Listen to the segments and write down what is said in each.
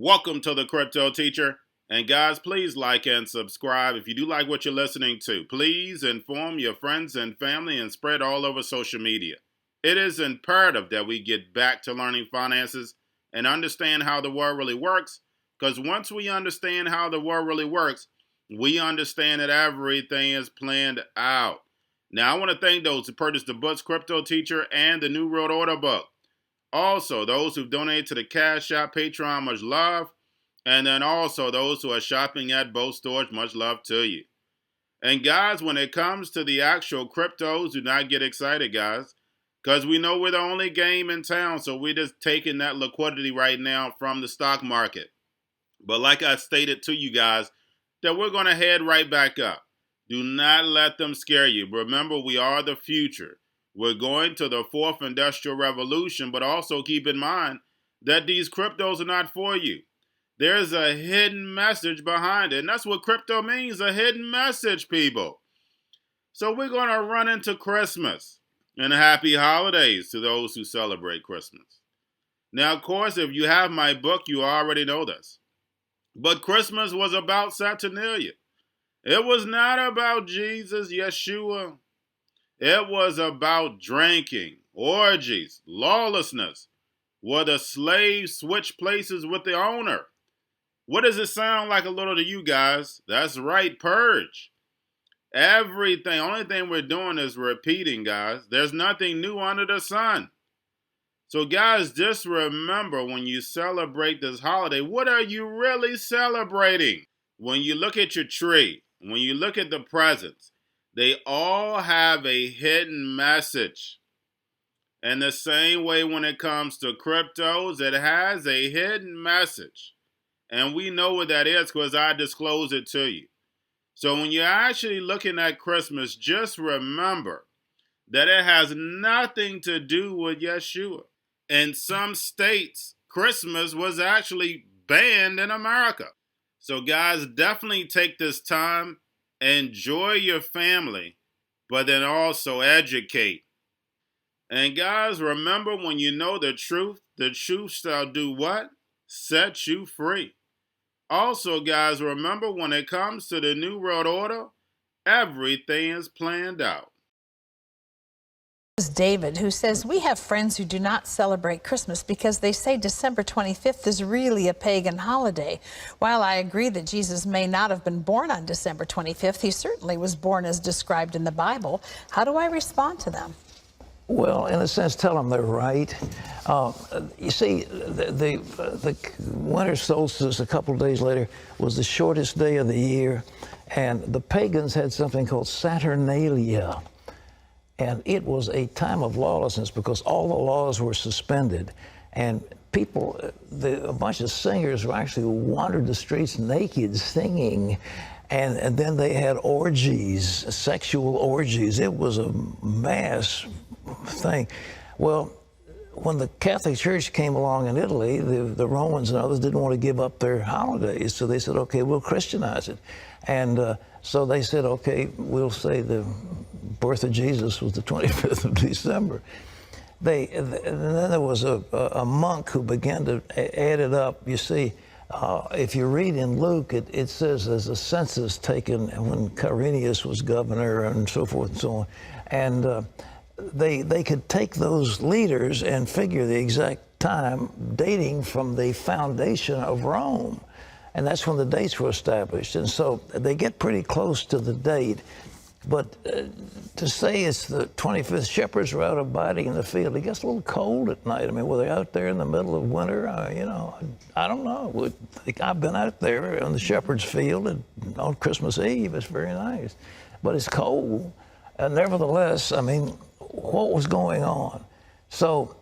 Welcome to the Cryptoteacher. And guys, please like and subscribe. If you do like what you're listening to, please inform your friends and family and spread all over social media. It is imperative that we get back to learning finances and understand how the world really works, because once we understand how the world really works, we understand that everything is planned out. Now, I want to thank those who purchased the books Cryptoteacher and the New World Order book. Also, those who've donated to the Cash App, Patreon, much love. And then also those who are shopping at both stores, much love to you. And guys, when it comes to the actual cryptos, do not get excited, guys, because we know we're the only game in town, so we're just taking that liquidity right now from the stock market. But like I stated to you guys, that we're going to head right back up. Do not let them scare you. Remember, we are the future. We're going to the fourth industrial revolution, but also keep in mind that these cryptos are not for you. There's a hidden message behind it, and that's what crypto means, a hidden message, people. So we're going to run into Christmas, and happy holidays to those who celebrate Christmas. Now, of course, if you have my book, you already know this. But Christmas was about Saturnalia. It was not about Jesus, Yeshua. It was about drinking, orgies, lawlessness, where the slaves switched places with the owner. What does it sound like a little to you guys? That's right, purge. Everything, only thing we're doing is repeating, guys. There's nothing new under the sun. So guys, just remember when you celebrate this holiday, what are you really celebrating? When you look at your tree, when you look at the presents, they all have a hidden message. And the same way when it comes to cryptos, it has a hidden message. And we know what that is because I disclose it to you. So when you're actually looking at Christmas, just remember that it has nothing to do with Yeshua. In some states, Christmas was actually banned in America. So guys, definitely take this time, enjoy your family, but then also educate. And guys, remember when you know the truth shall do what? Set you free. Also, guys, remember when it comes to the New World Order, everything is planned out. This is David, who says, we have friends who do not celebrate Christmas because they say December 25th is really a pagan holiday. While I agree that Jesus may not have been born on December 25th, he certainly was born as described in the Bible. How do I respond to them? Well, in a sense, tell them they're right. You see, the winter solstice a couple of days later was the shortest day of the year, and the pagans had something called Saturnalia. And it was a time of lawlessness because all the laws were suspended. And people, a bunch of singers actually wandered the streets naked singing. And then they had orgies, sexual orgies. It was a mass thing. Well, when the Catholic Church came along in Italy, the Romans and others didn't want to give up their holidays. So they said, okay, we'll Christianize it. And so they said, okay, we'll say the birth of Jesus was the 25th of December. And then there was a monk who began to add it up. You see, if you read in Luke, it says there's a census taken when Quirinius was governor and so forth and so on. And they could take those leaders and figure the exact time dating from the foundation of Rome. And that's when the dates were established. And so they get pretty close to the date. But to say it's the 25th, shepherds were out abiding in the field. It gets a little cold at night. I mean, were they out there in the middle of winter? You know, I don't know. I've been out there on the shepherd's field on Christmas Eve. It's very nice. But it's cold. And nevertheless, I mean, what was going on? So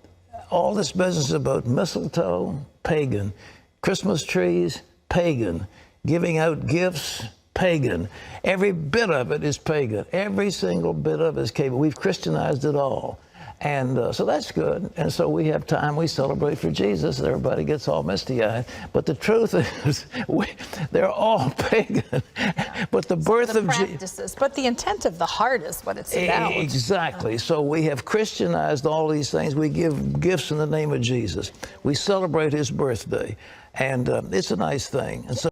all this business about mistletoe, pagan. Christmas trees, pagan. Giving out gifts, pagan. Every bit of it is pagan. Every single bit of it is pagan. We've Christianized it all. And so that's good. And so we have time, we celebrate for Jesus. Everybody gets all misty-eyed. But the truth is, they're all pagan. But the birth of Jesus. But the intent of the heart is what it's about. Exactly. So we have Christianized all these things. We give gifts in the name of Jesus. We celebrate his birthday. And it's a nice thing. And so